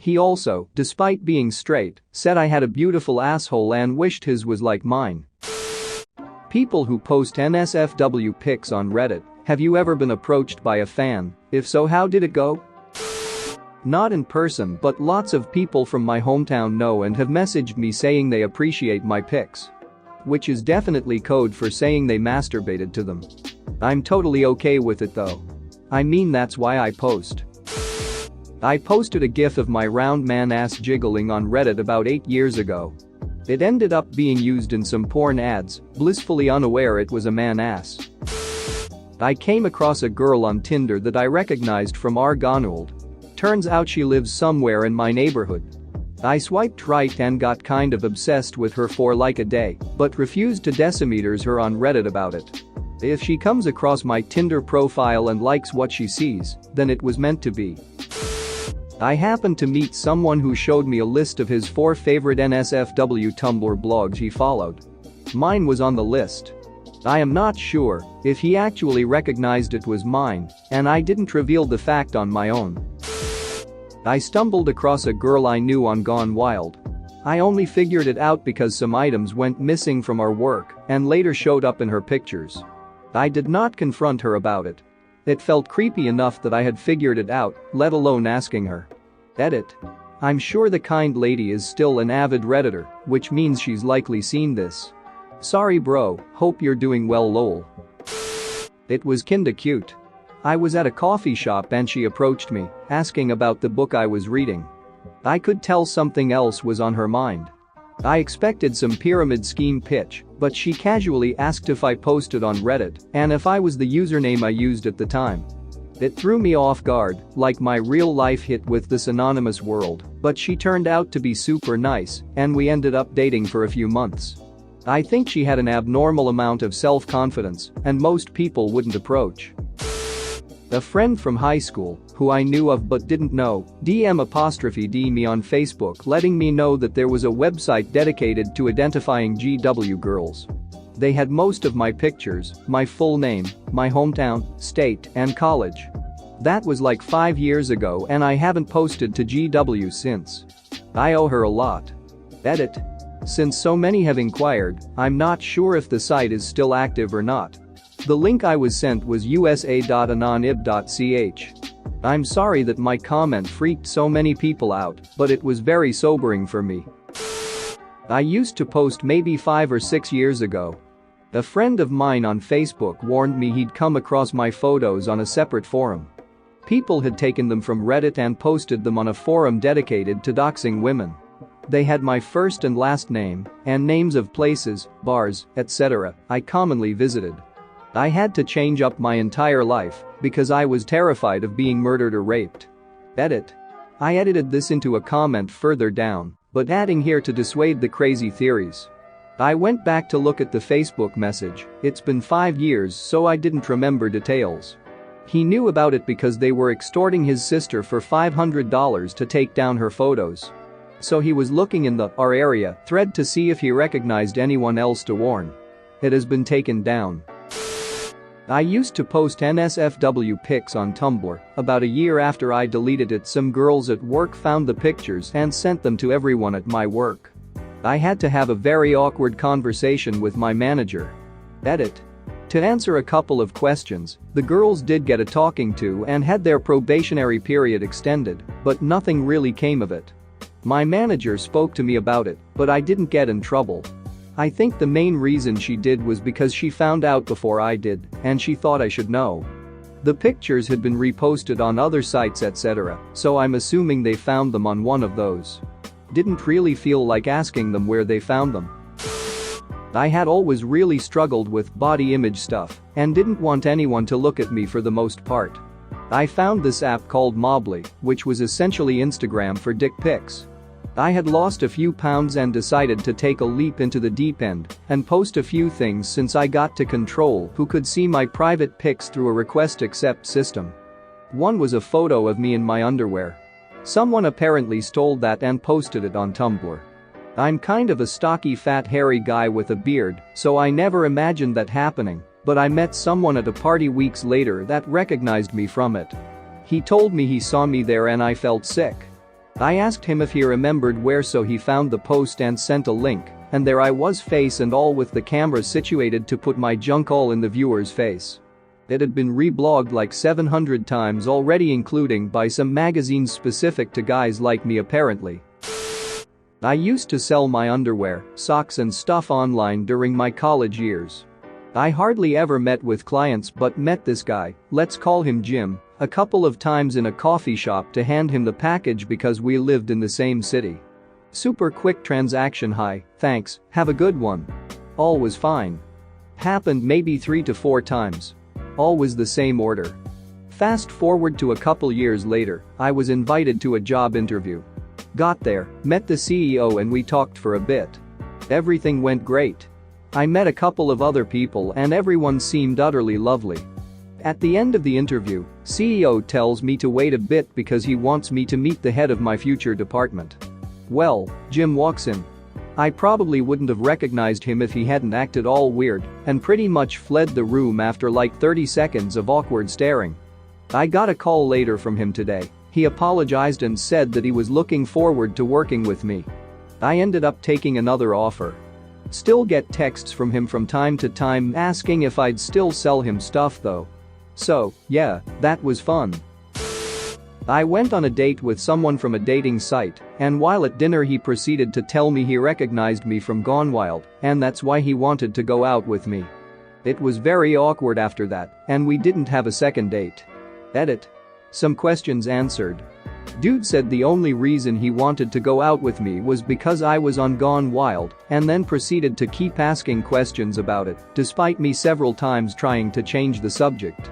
He also, despite being straight, said I had a beautiful asshole and wished his was like mine. People who post NSFW pics on Reddit, have you ever been approached by a fan? If so, how did it go? Not in person, but lots of people from my hometown know and have messaged me saying they appreciate my pics. Which is definitely code for saying they masturbated to them. I'm totally okay with it though. I mean, that's why I post. I posted a gif of my round man ass jiggling on Reddit about 8 years ago. It ended up being used in some porn ads, blissfully unaware it was a man ass. I came across a girl on Tinder that I recognized from Argonauld. Turns out she lives somewhere in my neighborhood. I swiped right and got kind of obsessed with her for like a day, but refused to decimeters her on Reddit about it. If she comes across my Tinder profile and likes what she sees, then it was meant to be. I happened to meet someone who showed me a list of his 4 favorite NSFW Tumblr blogs he followed. Mine was on the list. I am not sure if he actually recognized it was mine, and I didn't reveal the fact on my own. I stumbled across a girl I knew on Gone Wild. I only figured it out because some items went missing from our work and later showed up in her pictures. I did not confront her about it. It felt creepy enough that I had figured it out, let alone asking her. Edit. I'm sure the kind lady is still an avid Redditor, which means she's likely seen this. Sorry bro, hope you're doing well lol. It was kinda cute. I was at a coffee shop and she approached me, asking about the book I was reading. I could tell something else was on her mind. I expected some pyramid scheme pitch, but she casually asked if I posted on Reddit and if I was the username I used at the time. It threw me off guard, like my real-life hit with this anonymous world, but she turned out to be super nice, and we ended up dating for a few months. I think she had an abnormal amount of self-confidence, and most people wouldn't approach. A friend from high school, who I knew of but didn't know, DM''D me on Facebook letting me know that there was a website dedicated to identifying GW girls. They had most of my pictures, my full name, my hometown, state, and college. That was like 5 years ago and I haven't posted to GW since. I owe her a lot. Edit. Since so many have inquired, I'm not sure if the site is still active or not. The link I was sent was usa.anonib.ch. I'm sorry that my comment freaked so many people out, but it was very sobering for me. I used to post maybe 5 or 6 years ago. A friend of mine on Facebook warned me he'd come across my photos on a separate forum. People had taken them from Reddit and posted them on a forum dedicated to doxing women. They had my first and last name and names of places, bars, etc. I commonly visited. I had to change up my entire life because I was terrified of being murdered or raped. Edit. I edited this into a comment further down, but adding here to dissuade the crazy theories. I went back to look at the Facebook message. It's been 5 years, so I didn't remember details. He knew about it because they were extorting his sister for $500 to take down her photos. So he was looking in the our area thread to see if he recognized anyone else to warn. It has been taken down. I used to post NSFW pics on Tumblr. About a year after I deleted it, some girls at work found the pictures and sent them to everyone at my work. I had to have a very awkward conversation with my manager. Edit. To answer a couple of questions, the girls did get a talking to and had their probationary period extended, but nothing really came of it. My manager spoke to me about it, but I didn't get in trouble. I think the main reason she did was because she found out before I did, and she thought I should know. The pictures had been reposted on other sites etc., so I'm assuming they found them on one of those. Didn't really feel like asking them where they found them. I had always really struggled with body image stuff and didn't want anyone to look at me for the most part. I found this app called Mobbly, which was essentially Instagram for dick pics. I had lost a few pounds and decided to take a leap into the deep end and post a few things since I got to control who could see my private pics through a request accept system. One was a photo of me in my underwear. Someone apparently stole that and posted it on Tumblr. I'm kind of a stocky fat hairy guy with a beard, so I never imagined that happening, but I met someone at a party weeks later that recognized me from it. He told me he saw me there and I felt sick. I asked him if he remembered where, so he found the post and sent a link, and there I was, face and all, with the camera situated to put my junk all in the viewer's face. It had been reblogged like 700 times already, including by some magazines specific to guys like me apparently. I used to sell my underwear, socks and stuff online during my college years. I hardly ever met with clients but met this guy, let's call him Jim, a couple of times in a coffee shop to hand him the package because we lived in the same city. Super quick transaction, hi, thanks, have a good one. All was fine. Happened maybe 3 to 4 times. Always the same order. Fast forward to a couple years later, I was invited to a job interview. Got there, met the CEO and we talked for a bit. Everything went great. I met a couple of other people and everyone seemed utterly lovely. At the end of the interview, CEO tells me to wait a bit because he wants me to meet the head of my future department. Well, Jim walks in. I probably wouldn't have recognized him if he hadn't acted all weird and pretty much fled the room after like 30 seconds of awkward staring. I got a call later from him today. He apologized and said that he was looking forward to working with me. I ended up taking another offer. Still get texts from him from time to time asking if I'd still sell him stuff though. So, yeah, that was fun. I went on a date with someone from a dating site, and while at dinner he proceeded to tell me he recognized me from Gone Wild and that's why he wanted to go out with me. It was very awkward after that, and we didn't have a second date. Edit. Some questions answered. Dude said the only reason he wanted to go out with me was because I was on Gone Wild, and then proceeded to keep asking questions about it, despite me several times trying to change the subject.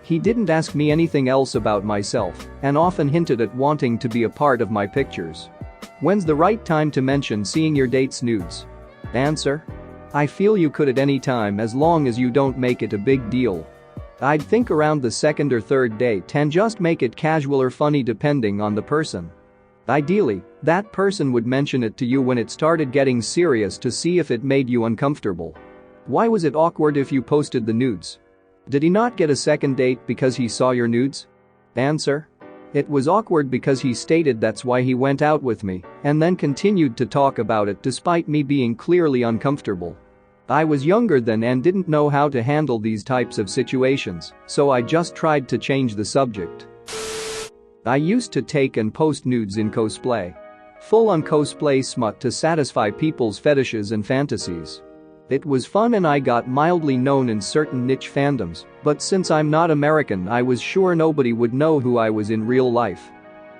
He didn't ask me anything else about myself, and often hinted at wanting to be a part of my pictures. When's the right time to mention seeing your date's nudes? Answer. I feel you could at any time as long as you don't make it a big deal. I'd think around the second or third date and just make it casual or funny depending on the person. Ideally, that person would mention it to you when it started getting serious to see if it made you uncomfortable. Why was it awkward if you posted the nudes? Did he not get a second date because he saw your nudes? Answer. It was awkward because he stated that's why he went out with me and then continued to talk about it despite me being clearly uncomfortable. I was younger then and didn't know how to handle these types of situations, so I just tried to change the subject. I used to take and post nudes in cosplay. Full-on cosplay smut to satisfy people's fetishes and fantasies. It was fun and I got mildly known in certain niche fandoms, but since I'm not American I was sure nobody would know who I was in real life.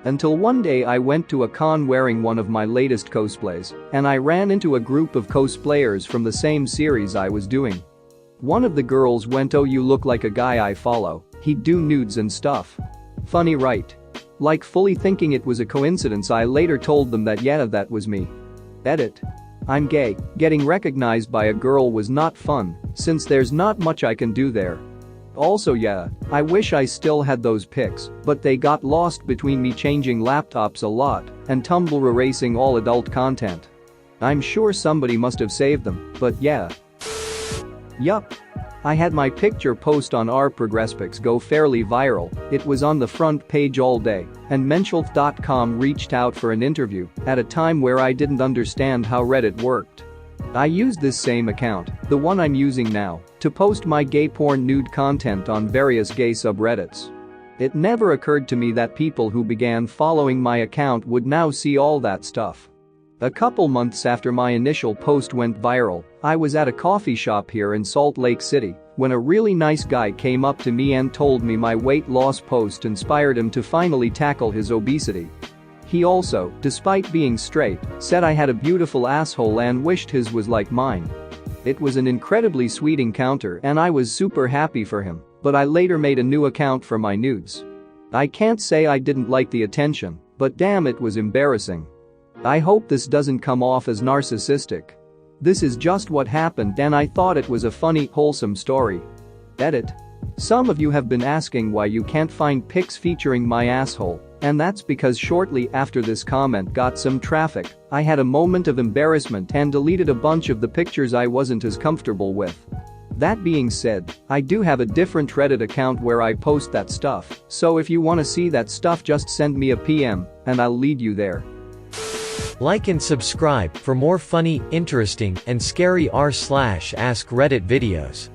Until one day I went to a con wearing one of my latest cosplays, and I ran into a group of cosplayers from the same series I was doing. One of the girls went, "Oh, you look like a guy I follow, he'd do nudes and stuff." Funny, right? Like fully thinking it was a coincidence, I later told them that yeah, that was me. Edit. I'm gay. Getting recognized by a girl was not fun, since there's not much I can do there. Also yeah, I wish I still had those pics, but they got lost between me changing laptops a lot and Tumblr erasing all adult content. I'm sure somebody must have saved them, but yeah. Yup. I had my picture post on our ProgressPics go fairly viral. It was on the front page all day, and Menschelf.com reached out for an interview at a time where I didn't understand how Reddit worked. I used this same account, the one I'm using now, to post my gay porn nude content on various gay subreddits. It never occurred to me that people who began following my account would now see all that stuff. A couple months after my initial post went viral, I was at a coffee shop here in Salt Lake City when a really nice guy came up to me and told me my weight loss post inspired him to finally tackle his obesity. He also, despite being straight, said I had a beautiful asshole and wished his was like mine. It was an incredibly sweet encounter and I was super happy for him, but I later made a new account for my nudes. I can't say I didn't like the attention, but damn, it was embarrassing. I hope this doesn't come off as narcissistic. This is just what happened and I thought it was a funny, wholesome story. Edit. Some of you have been asking why you can't find pics featuring my asshole, and that's because shortly after this comment got some traffic, I had a moment of embarrassment and deleted a bunch of the pictures I wasn't as comfortable with. That being said, I do have a different Reddit account where I post that stuff, so if you wanna see that stuff just send me a PM, and I'll lead you there. Like and subscribe for more funny, interesting, and scary r/ask Reddit videos.